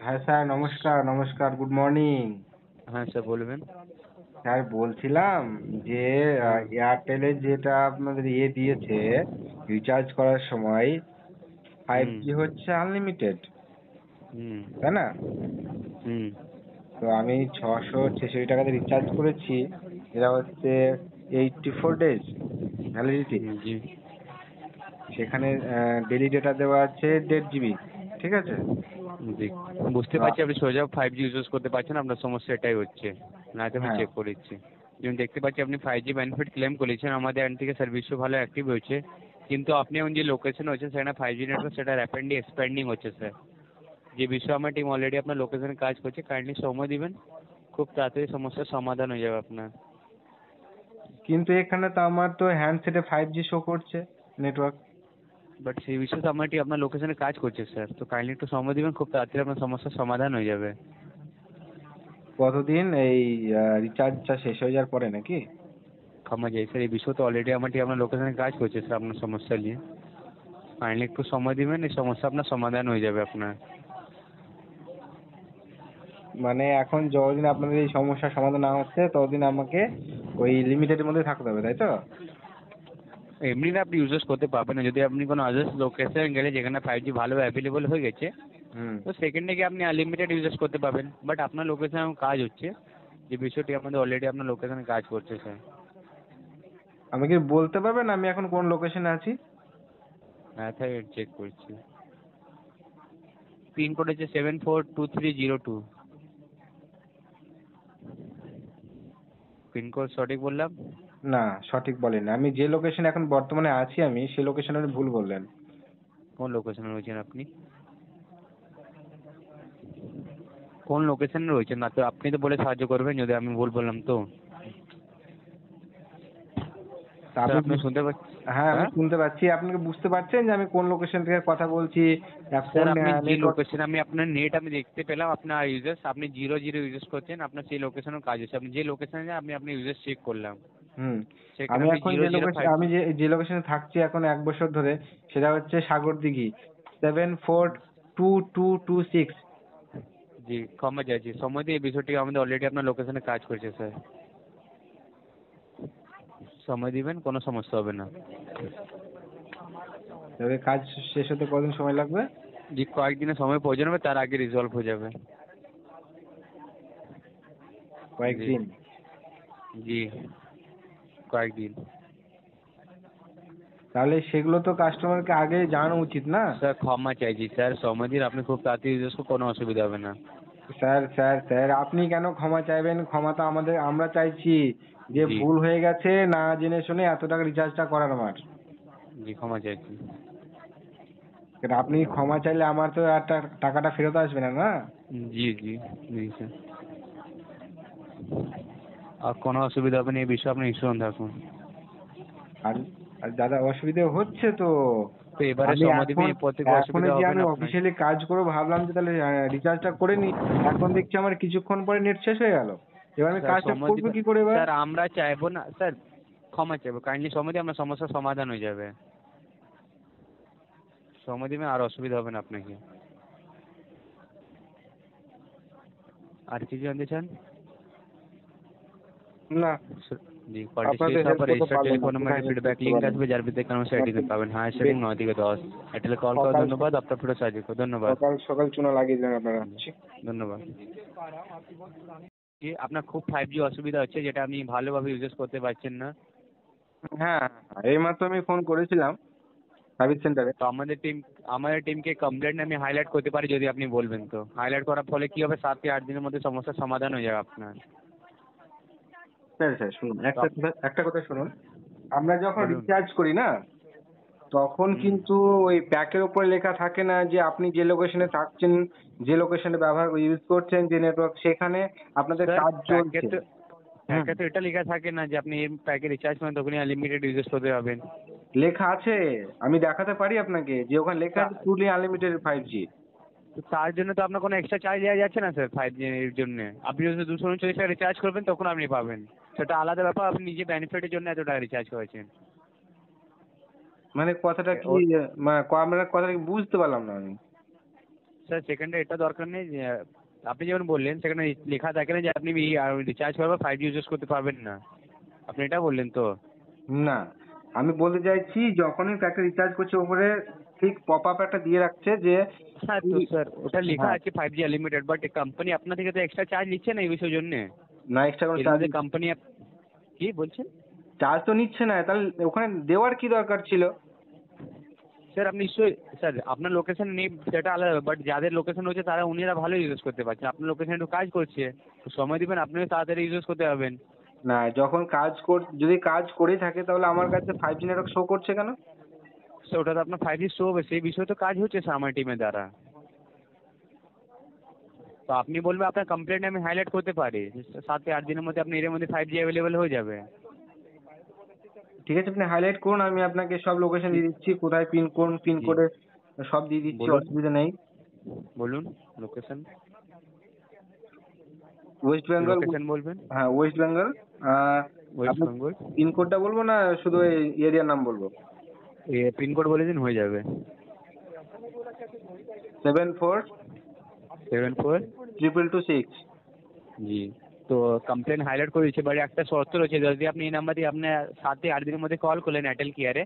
হ্যাঁ স্যার, নমস্কার নমস্কার, গুড মর্নিং। হ্যাঁ স্যার বলবেন। স্যার বলছিলাম যে হ্যাঁ। এয়ারটেলের যেটা আপনাদের দিয়েছে রিচার্জ করার সময়, ফাইভ হুম। জি হচ্ছে আনলিমিটেড, হুম। তাই না? হুম। তো আমি 666 টাকাতে রিচার্জ করেছি, যেটা হচ্ছে 84 days ভ্যালিডিটি। জি। সেখানে ডেলি ডেটা দেওয়া আছে 1.5 GB, ঠিক আছে? জি, বুঝতে তো পারছি আপনি সোজা 5G ইউজ করতে পারছেন, আপনার সমস্যা এটাই হচ্ছে। না তো আমি হ্যাঁ, চেক করে দিচ্ছি। যেমন দেখতে পাচ্ছি আপনি 5G বেনিফিট ক্লেম করেছেন, আমাদের এন্ড থেকে সার্ভিসও ভালো অ্যাক্টিভ হয়েছে, কিন্তু আপনি এখন যে লোকেশনে হয়েছে সেখানে 5G নেটওয়ার্ক সেটা র্যাপিডলি এক্সপ্যান্ডিং হচ্ছে স্যার। যে বিষয়ে আমার টিম অলরেডি আপনার লোকেশনে কাজ করছে, কাইন্ডলি সময় দিবেন, খুব তাড়াতাড়ি সমস্যার সমাধান হয়ে যাবে আপনার। কিন্তু এখানে তো আমার তো হ্যান্ডসেটে 5G শো করছে নেটওয়ার্ক। বাট সেই বিষয়ে তো আমার টিম আপনার লোকেশনে কাজ করছে স্যার, তো কাইন্ডলি একটু সময় দিবেন, খুব তাড়াতাড়ি আপনার সমস্যার সমাধান হয়ে যাবে। কতদিন এই রিচার্জটা শেষ হয়ে যাওয়ার পরে নাকি? ক্ষমা চাই স্যার, এই বিষয়ে তো অলরেডি আমার টিম আপনার লোকেশনে কাজ করছে স্যার আপনার সমস্যা নিয়ে। কাইন্ডলি একটু সময় দিবেন, এই সমস্যা আপনার সমাধান হয়ে যাবে আপনার। মানে এখন যতদিন আপনাদের এই সমস্যার সমাধান না হচ্ছে ততদিন আমাকে ওই লিমিটেডের মধ্যে থাকতে হবে, তাই তো? এমনি না আপনি ইউজেস করতে পারবেন না, যদি আপনি কোনো আদার্স লোকেশন গেলে যেখানে 5G ভালো অ্যাভেলেবল হয়ে গেছে, হুম। তো সেখানে গিয়ে আপনি আনলিমিটেড ইউজেস করতে পারবেন। বাট আপনার লোকেশনে এখন কাজ হচ্ছে, যে বিষয়টি আমাদের অলরেডি আপনার লোকেশনে কাজ করছে স্যার। আমি কি বলতে পারবেন আমি এখন কোন লোকেশনে আছি? হ্যাঁ স্যার, চেক করছি। পিনকোড হচ্ছে 742302। পিনকোড সঠিক বললাম? না, সঠিক বলেনি। আমি যে লোকেশনে এখন বর্তমানে আছি আমি সেই লোকেশনে ভুল বললেন। কোন লোকেশনে রয়েছেন আপনি? কোন লোকেশনে রয়েছেন? না তো আপনি তো বলে সাহায্য করবেন যদি আমি ভুল বললাম তো। তা স্যার আপনি আপনি শুনতে পাচ্ছেন? হ্যাঁ, আমি হ্যাঁ শুনতে পাচ্ছি। আপনি কি বুঝতে পারছেন যে আমি কোন লোকেশন থেকে কথা বলছি? কোন স্যার, আপনি যে নেটওয়ার্ক? লোকেশন, আমি আপনার নেট আমি দেখতে পেলাম, আপনার ইউজার্স আপনি 0 0 ইউজ করছেন, আপনার সেই লোকেশনেও কাজ হচ্ছে। আপনি যে লোকেশনে আপনি আপনি ইউজার্স চেক করলাম, হুম। সেখানে আমি আপনি এখন জিরো যে জিরো লোকেশন ফাইভ আমি যে লোকেশনে থাকছি এখন 1 বছর ধরে, সেটা হচ্ছে সাগরদিঘি 742226। জি ক্ষমা চাইছি, সময় দিয়ে এই বিষয়টি আমাদের অলরেডি আপনার লোকেশনে কাজ করছে স্যার। সময় দিবেন, কোনো সমস্যা হবে না। তবে কাজ শেষ হতে কতদিন সময় লাগবে? জি কয়েকদিনের সময় প্রয়োজন হবে, তার আগে রিজলভ হয়ে যাবে। জি। কয়েকদিন? জি কয়েকদিন। তাহলে সেগুলো তো কাস্টমারকে আগে জানানো উচিত না? স্যার ক্ষমা চাইছি স্যার, সময় দিন, আপনি খুব তাড়াতাড়ি ইউজ করুন, কোনো অসুবিধা হবে না। স্যার স্যার স্যার, আপনি কেন ক্ষমা চাইবেন? ক্ষমা তো আমরা চাইছি যে জি। ভুল হয়ে গেছে, না জেনে শুনে এত টাকা রিচার্জটা করার আমার। জি ক্ষমা চাইছি। কিন্তু আপনি ক্ষমা চাইলে আমার তো আর টাকাটা ফেরত আসবে না, না? জি জি। জি স্যার, আর কোনো অসুবিধা হবে না, এই বিষয়ে আপনি নিশ্চিন্ত থাকুন। আর আর দাদা, অসুবিধে হচ্ছে তো। তো এবারে আমি সময় দিবেন, এখন এরপর থেকে এখনই অসুবিধা যে হবে আমি না আপনার। অফিসিয়ালি কাজ করবো ভাবলাম যে তাহলে রিচার্জটা করে নি। এখন দেখছি আমার কিছুক্ষণ পরে নেট শেষ হয়ে গেল। এবার আমি স্যার কাজটা সময় করবো দিবেন কি করে এবার? স্যার, আমরা চাইবো না স্যার, ক্ষমা চাইবো, কাইন্ডলি সময় দিয়ে আপনার সমস্যার সমাধান হয়ে যাবে। সময় দিবেন, আর অসুবিধা হবে না আপনাকে। আর কিছু জানতে চান? না, জি, কলটি শেষ আপনাদের হওয়ার হেল্প পরে করতে রেজিস্টার পারবো না, টেলিফোন নাম্বারে হেল্প ফিডব্যাক করতে লিঙ্ক পারবো না। আসবে, যার ভিতরে কর্মসূচি আইডি পাবেন। হ্যাঁ সেটিং বে- 9 থেকে 10। এয়ারটেলে কল করার সকাল ধন্যবাদ, আপনার ফিরে সাহায্য করুন, ধন্যবাদ। সকাল সকাল চুনা লাগিয়ে দেন আপনারা। জি, ধন্যবাদ। জি, আপনার খুব 5G অসুবিধা হচ্ছে, যেটা আপনি ভালোভাবে ইউজ করতে পারছেন না। হ্যাঁ, এইমাত্র আমি ফোন করেছিলাম সার্ভিস সেন্টারে। তো আমাদের টিমকে কমপ্লেন্ট আমি হাইলাইট করতে পারি যদি আপনি বলবেন, তো হাইলাইট করার ফলে কি হবে, 7 থেকে 8 দিনের মধ্যে সমস্যার সমাধান হয়ে যাবে আপনার। স্যার স্যার শুনুন, তো একটা কথা শুনুন। আমরা যখন বলুন। রিচার্জ করি না, তখন হুম। কিন্তু ওই প্যাকের উপরে লেখা থাকে না যে আপনি যে লোকেশনে থাকছেন, যে লোকেশনে ইউজ করছেন, যে নেটওয়ার্ক, সেখানে আপনাদের স্যার কাজ প্যাকে চলছে। তো হুম। প্যাকে তো এটা লেখা থাকে না যে আপনি এই প্যাকে রিচার্জ করেন তখনই আনলিমিটেড ইউজ করতে পারবেন। লেখা আছে, আমি দেখাতে পারি আপনাকে যে ওখানে লেখা আছে তা- ট্রুলি আনলিমিটেড 5G। তো তার জন্য তো আপনার কোনো এক্সট্রা চার্জ দেওয়া যাচ্ছে না স্যার 5G এর জন্য। আপনি যদি 239 টাকা রিচার্জ করবেন তখন আপনি পাবেন, সেটা আলাদা ব্যাপার, আপনি নিজে বেনিফিটের জন্য এত টাকা রিচার্জ করেছেন। মানে কথাটা কি? ওর আপনার কথাটা কি বুঝতে পারলাম না আমি। স্যার সেখানটা এটা দরকার নেই যে আপনি যেমন বললেন সেখানে লেখা থাকে না যে আপনি রিচার্জ করার পর 5G ইউজ করতে পারবেন না, আপনি এটা বললেন তো? না, আমি বলতে চাইছি যখনই প্যাকটা রিচার্জ করছে ওপরে ঠিক পপ আপ একটা দিয়ে রাখছে যে হ্যাঁ তো স্যার ওটা লেখা হ্যাঁ, আছে 5G আনলিমিটেড, বাট কোম্পানি আপনার থেকে তো এক্সট্রা চার্জ নিচ্ছে না এই বিষয়ের জন্য। না এক্সট্রা কোনো এর চার্জ মধ্যে কোম্পানি কি বলছেন? চার্জ তো নিচ্ছে না, তাহলে ওখানে দেওয়ার কি দরকার ছিল? স্যার আপনি নিশ্চয়ই স্যার আপনার লোকেশন নেই সেটা আলাদা, বাট যাদের লোকেশন হচ্ছে তারা উনিরা ভালো ইউজ করতে পারছে, আপনার লোকেশন একটু কাজ করছে, তো সময় দিবেন আপনিও তাড়াতাড়ি ইউজ করতে পারবেন। না যখন যদি কাজ করেই থাকে তাহলে আমার কাছে 5G নেটওয়ার্ক শো করছে কেন? স্যার ওটা তো আপনার 5G শো হবে, সেই বিষয়ে তো কাজ হচ্ছে স্যার আমার টিমের দ্বারা। তো আপনি বলবেন আপনার কমপ্লেন্ট আমি হাইলাইট করতে পারি, 7 থেকে 8 দিনের মধ্যে আপনি এর মধ্যে 5G অ্যাভেলেবেল হয়ে যাবে। ঠিক আছে, আপনি হাইলাইট করুন, আমি আপনাকে সব লোকেশন দিয়ে দিচ্ছি, কোথায় কোন জি পিনকোডে সব দিয়ে দিচ্ছি, বলুন, অসুবিধা নেই। বলুন লোকেশন, ওয়েস্ট বেঙ্গল। লোকেশন বলবেন। হ্যাঁ ওয়েস্ট বেঙ্গল। ওয়েস্ট আপনি বেঙ্গল। পিনকোডটা বলবো না শুধু এই এরিয়ার নাম বলবো? পিনকোড বলে দিন হয়ে যাবে। 74 74। 2226। জি, তো কমপ্লেন হাইলাইট করে দিচ্ছি, বাট একটা শর্ত রয়েছে, যদি আপনি এই নাম্বার দিয়ে আপনার 7 থেকে 8 দিনের মধ্যে কল করলেন এয়ারটেল কেয়ারে,